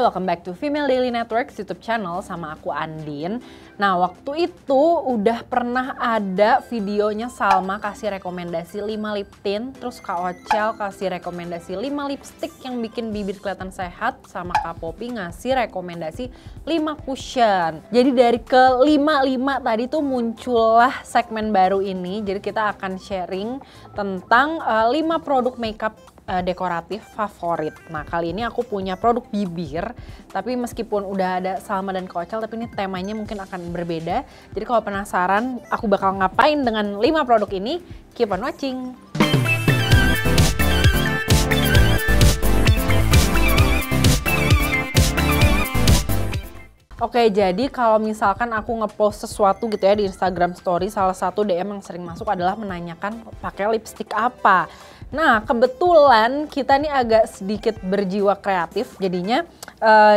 Hai, welcome back to Female Daily Network YouTube channel sama aku Andin. Nah, waktu itu udah pernah ada videonya Salma kasih rekomendasi 5 lip tint, terus Kak Ocel kasih rekomendasi 5 lipstick yang bikin bibir kelihatan sehat, sama Kak Poppy ngasih rekomendasi 5 cushion. Jadi dari ke 5 tadi tuh muncullah segmen baru ini. Jadi kita akan sharing tentang 5 produk makeup dekoratif favorit. Nah, kali ini aku punya produk bibir, tapi meskipun udah ada Salma dan Kak Ocel, tapi ini temanya mungkin akan berbeda. Jadi kalau penasaran aku bakal ngapain dengan 5 produk ini, keep on watching. Oke, jadi kalau misalkan aku ngepost sesuatu gitu ya di Instagram Story, salah satu DM yang sering masuk adalah menanyakan pakai lipstick apa. Nah, kebetulan kita nih agak sedikit berjiwa kreatif, jadinya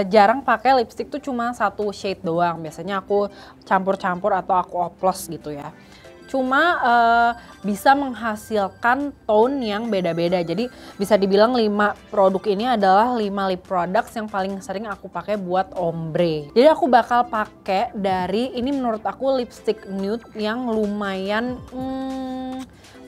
jarang pakai lipstick tuh cuma satu shade doang. Biasanya aku campur-campur atau aku oplos gitu ya. Cuma bisa menghasilkan tone yang beda-beda. Jadi bisa dibilang 5 produk ini adalah 5 lip products yang paling sering aku pakai buat ombre. Jadi aku bakal pakai dari ini, menurut aku lipstick nude yang lumayan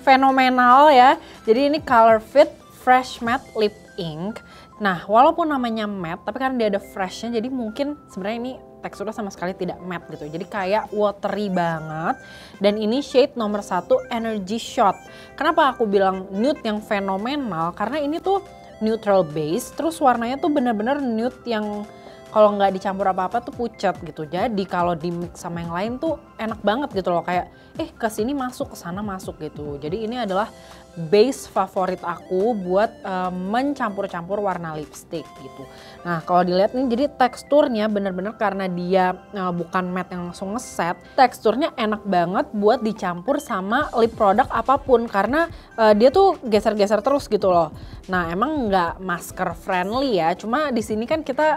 fenomenal ya. Jadi ini Color Fit Fresh Matte Lip Ink. Nah, walaupun namanya matte, tapi karena dia ada freshnya, jadi mungkin sebenarnya ini teksturnya sama sekali tidak matte gitu. Jadi kayak watery banget. Dan ini shade nomor 1 Energy Shot. Kenapa aku bilang nude yang fenomenal? Karena ini tuh neutral base, terus warnanya tuh bener-bener nude yang kalau nggak dicampur apa-apa tuh pucat gitu. Jadi kalau di mix sama yang lain tuh enak banget gitu loh, kayak ke sini masuk, ke sana masuk gitu. Jadi ini adalah base favorit aku buat mencampur-campur warna lipstick gitu. Nah, kalau dilihat nih, jadi teksturnya bener-bener karena dia bukan matte yang langsung ngeset, teksturnya enak banget buat dicampur sama lip product apapun karena dia tuh geser-geser terus gitu loh. Nah, emang nggak masker friendly ya, cuma di sini kan kita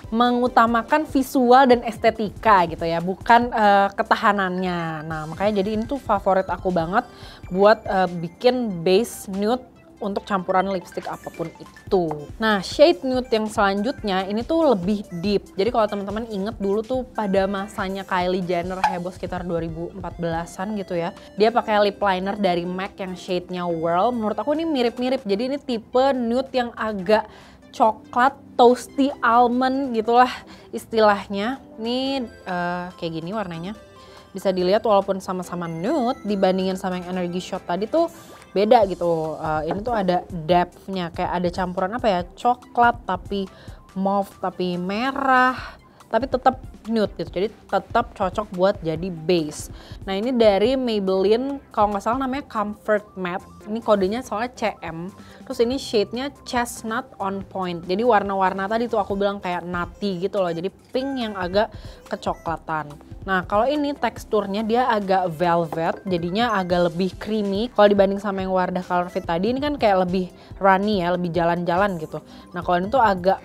mengutamakan visual dan estetika gitu ya, bukan ketahanannya. Nah, makanya jadi ini tuh favorit aku banget buat bikin base nude untuk campuran lipstick apapun itu. Nah, shade nude yang selanjutnya ini tuh lebih deep. Jadi kalau teman-teman inget dulu tuh pada masanya Kylie Jenner heboh sekitar 2014-an gitu ya. Dia pakai lip liner dari MAC yang shade-nya Whirl. Menurut aku ini mirip-mirip. Jadi ini tipe nude yang agak coklat, toasty almond gitulah istilahnya. Ini kayak gini warnanya. Bisa dilihat walaupun sama-sama nude, dibandingin sama yang Energy Shot tadi tuh beda gitu. Ini tuh ada depth-nya, kayak ada campuran apa ya, coklat tapi mauve tapi merah, tapi tetap nude gitu. Jadi tetap cocok buat jadi base. Nah, ini dari Maybelline, kalau nggak salah namanya Comfort Matte. Ini kodenya soalnya CM. Terus ini shade-nya Chestnut on Point. Jadi warna-warna tadi tuh aku bilang kayak nutty gitu loh. Jadi pink yang agak kecoklatan. Nah, kalau ini teksturnya dia agak velvet, jadinya agak lebih creamy. Kalau dibanding sama yang Wardah Color Fit tadi, ini kan kayak lebih runny ya, lebih jalan-jalan gitu. Nah, kalau ini tuh agak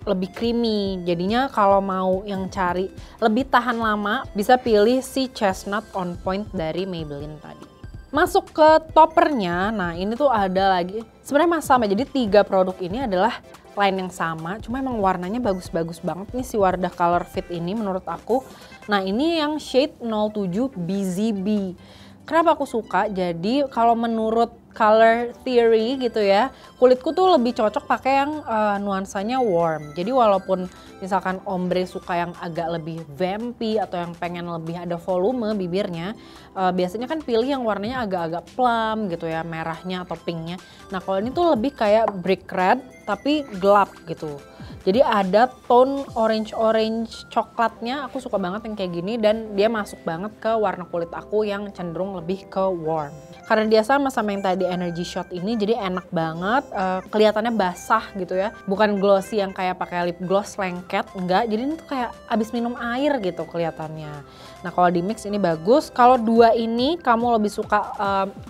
lebih creamy, jadinya kalau mau yang cari lebih tahan lama bisa pilih si Chestnut on Point dari Maybelline tadi. Masuk ke toppernya, nah ini tuh ada lagi, sebenarnya sama, jadi 3 produk ini adalah line yang sama, cuma emang warnanya bagus-bagus banget nih si Wardah Color Fit ini menurut aku. Nah, ini yang shade 07 BZB. Kenapa aku suka? Jadi kalau menurut color theory gitu ya, kulitku tuh lebih cocok pakai yang nuansanya warm. Jadi walaupun misalkan ombre suka yang agak lebih vampy atau yang pengen lebih ada volume bibirnya, biasanya kan pilih yang warnanya agak-agak plum gitu ya, merahnya atau pinknya. Nah, kalau ini tuh lebih kayak brick red tapi gelap gitu. Jadi ada tone orange coklatnya, aku suka banget yang kayak gini dan dia masuk banget ke warna kulit aku yang cenderung lebih ke warm. Karena dia sama yang tadi Energy Shot ini, jadi enak banget, kelihatannya basah gitu ya. Bukan glossy yang kayak pakai lip gloss lengket, enggak. Jadi ini tuh kayak abis minum air gitu kelihatannya. Nah, kalau di mix ini bagus. Kalau 2 ini kamu lebih suka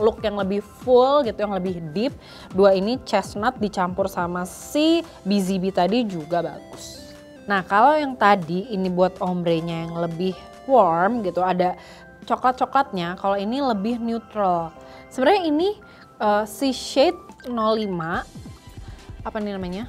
look yang lebih full gitu, yang lebih deep. 2 ini Chestnut dicampur sama si BZB tadi juga bagus. Nah, kalau yang tadi ini buat ombrenya yang lebih warm gitu, ada coklat-coklatnya. Kalau ini lebih neutral. Sebenarnya ini si shade 05, apa nih namanya?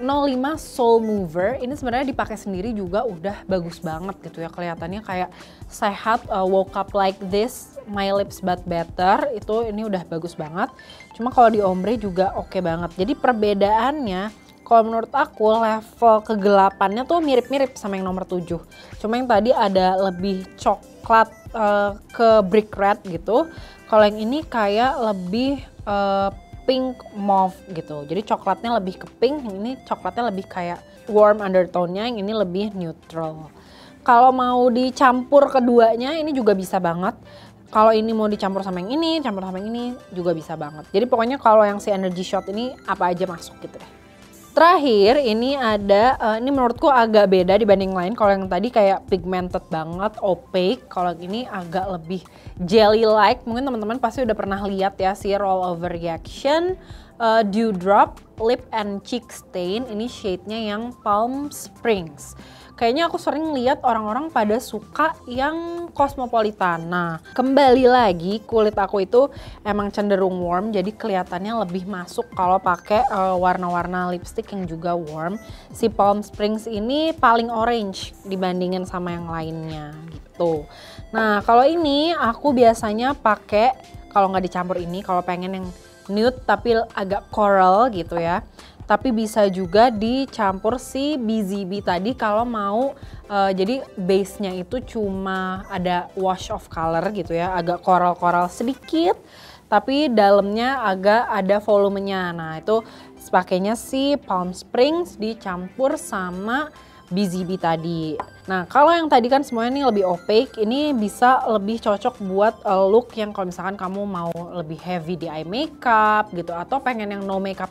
05 Soul Mover. Ini sebenarnya dipakai sendiri juga udah bagus banget gitu ya, kelihatannya kayak sehat. Woke up like this, my lips but better, itu ini udah bagus banget. Cuma kalau di ombre juga oke banget. Jadi perbedaannya kalau menurut aku level kegelapannya tuh mirip-mirip sama yang nomor 7. Cuma yang tadi ada lebih coklat ke brick red gitu. Kalau yang ini kayak lebih pink mauve gitu. Jadi coklatnya lebih ke pink, yang ini coklatnya lebih kayak warm undertone-nya, yang ini lebih neutral. Kalau mau dicampur keduanya ini juga bisa banget. Kalau ini mau dicampur sama yang ini, campur sama yang ini juga bisa banget. Jadi pokoknya kalau yang si energy shot ini apa aja masuk gitu deh. Terakhir ini ada, ini menurutku agak beda dibanding lain. Kalau yang tadi kayak pigmented banget, opaque. Kalau ini agak lebih jelly-like. Mungkin teman-teman pasti udah pernah lihat ya si Roll Over Reaction Dewdrop Lip and Cheek Stain. Ini shade-nya yang Palm Springs. Kayaknya aku sering lihat orang-orang pada suka yang cosmopolitan. Nah, kembali lagi kulit aku itu emang cenderung warm, jadi kelihatannya lebih masuk kalau pakai warna-warna lipstick yang juga warm. Si Palm Springs ini paling orange dibandingin sama yang lainnya gitu. Nah, kalau ini aku biasanya pakai, kalau nggak dicampur ini, kalau pengen yang nude tapi agak coral gitu ya. Tapi bisa juga dicampur si BZB tadi kalau mau, jadi base-nya itu cuma ada wash of color gitu ya, agak coral-coral sedikit tapi dalamnya agak ada volumenya. Nah itu pakainya si Palm Springs dicampur sama BZB tadi. Nah kalau yang tadi kan semuanya ini lebih opaque, ini bisa lebih cocok buat look yang kalau misalkan kamu mau lebih heavy di eye makeup gitu, atau pengen yang no makeup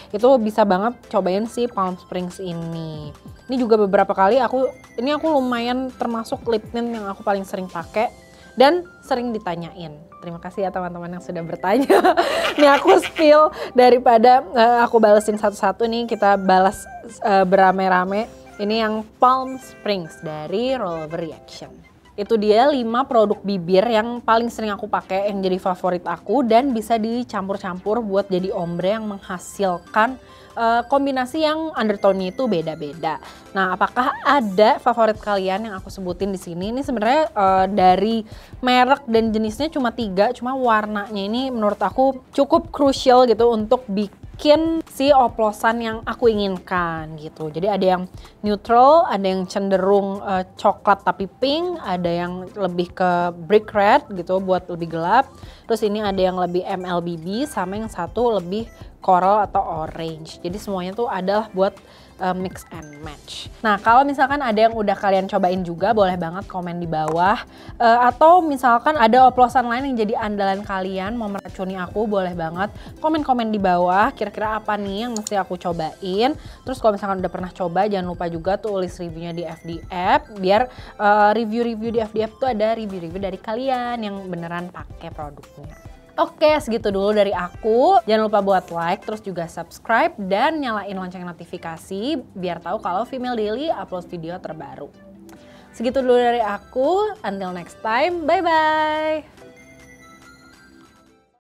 itu bisa banget cobain si Palm Springs ini. Ini juga beberapa kali aku lumayan termasuk lip tint yang aku paling sering pakai dan sering ditanyain. Terima kasih ya teman-teman yang sudah bertanya. Ini aku spill daripada aku balesin satu-satu nih, kita balas beramai-ramai. Ini yang Palm Springs dari Roll Over Reaction. Itu dia 5 produk bibir yang paling sering aku pakai, yang jadi favorit aku dan bisa dicampur-campur buat jadi ombre yang menghasilkan kombinasi yang undertone-nya itu beda-beda. Nah, apakah ada favorit kalian yang aku sebutin di sini? Ini sebenarnya dari merek dan jenisnya cuma 3, cuma warnanya ini menurut aku cukup crucial gitu untuk bikin si oplosan yang aku inginkan gitu. Jadi ada yang neutral, ada yang cenderung coklat tapi pink, ada yang lebih ke brick red gitu buat lebih gelap. Terus ini ada yang lebih MLBB, sama yang satu lebih coral atau orange. Jadi semuanya tuh adalah buat mix and match. Nah kalau misalkan ada yang udah kalian cobain juga, boleh banget komen di bawah. Atau misalkan ada oplosan lain yang jadi andalan kalian mau meracuni aku, boleh banget komen-komen di bawah. Kira-kira apa nih yang mesti aku cobain. Terus kalau misalkan udah pernah coba, jangan lupa juga tulis reviewnya di FDF. Biar review-review di FDF tuh ada review-review dari kalian yang beneran pakai produknya. Oke, segitu dulu dari aku. Jangan lupa buat like, terus juga subscribe dan nyalain lonceng notifikasi biar tahu kalau Female Daily upload video terbaru. Segitu dulu dari aku. Until next time, bye-bye.